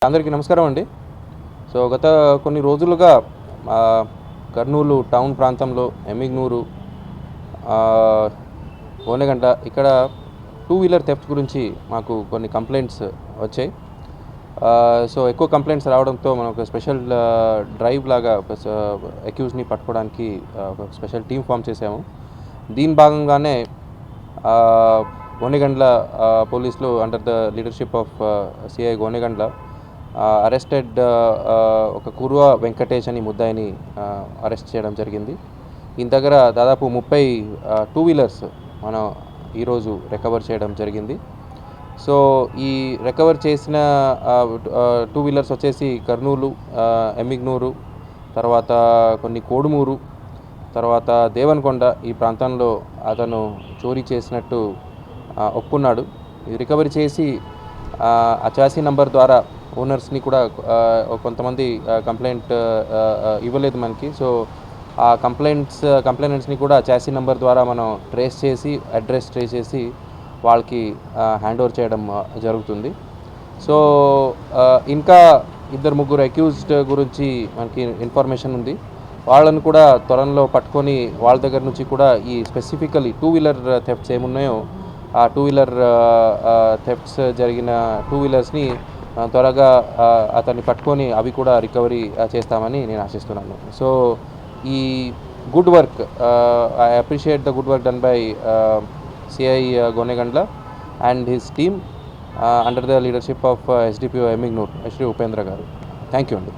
అందరికీ నమస్కారం అండి. సో గత కొన్ని రోజులుగా కర్నూలు టౌన్ ప్రాంతంలో ఎమ్మిగ్నూరు, గోనెగంట ఇక్కడ టూ వీలర్ థెఫ్ట్ గురించి మాకు కొన్ని కంప్లైంట్స్ వచ్చాయి. సో ఎక్కువ కంప్లైంట్స్ రావడంతో మనం ఒక స్పెషల్ డ్రైవ్ లాగా అక్యూజ్ని పట్టుకోవడానికి ఒక స్పెషల్ టీమ్ ఫామ్ చేసాము. దీని భాగంగానే గోనెగండ్ల పోలీసులు under the leadership of CI Gonegandla arrested ఒక కుర్వ వెంకటేష్ అని ముద్దాయిని అరెస్ట్ చేయడం జరిగింది. ఈయన దగ్గర దాదాపు 30 టూ వీలర్స్ మనం ఈరోజు రికవర్ చేయడం జరిగింది. సో ఈ రికవర్ చేసిన టూ వీలర్స్ వచ్చేసి కర్నూలు, ఎమ్మిగ్నూరు, తర్వాత కొన్ని కోడుమూరు, తర్వాత దేవనకొండ ఈ ప్రాంతంలో అతను చోరీ చేసినట్టు ఒప్పుకున్నాడు. ఇది రికవరీ చేసి ఆ చాసీ నంబర్ ద్వారా ఓనర్స్ని కూడా కొంతమంది కంప్లైంట్ ఇవ్వలేదు మనకి. సో ఆ కంప్లైంట్స్ని కూడా చాసీ నెంబర్ ద్వారా మనం ట్రేస్ చేసి అడ్రస్ ట్రేస్ చేసి వాళ్ళకి హ్యాండ్ ఓవర్ చేయడం జరుగుతుంది. సో ఇంకా ఇద్దరు ముగ్గురు అక్యూజ్డ్ గురించి మనకి ఇన్ఫర్మేషన్ ఉంది. వాళ్ళని కూడా త్వరలో పట్టుకొని వాళ్ళ దగ్గర నుంచి కూడా ఈ స్పెసిఫికలీ టూ వీలర్ థెఫ్ట్స్ ఏమున్నాయో ఆ టూ వీలర్ థెఫ్ట్స్ జరిగిన టూ వీలర్స్ని త్వరగా అతన్ని పట్టుకొని అవి కూడా రికవరీ చేస్తామని నేను ఆశిస్తున్నాను. సో ఈ good work, I appreciate the good work done by CI Gonegandla and his team under the leadership of SDPO Emmiganur Shri Upendra garu. Thank you అండి.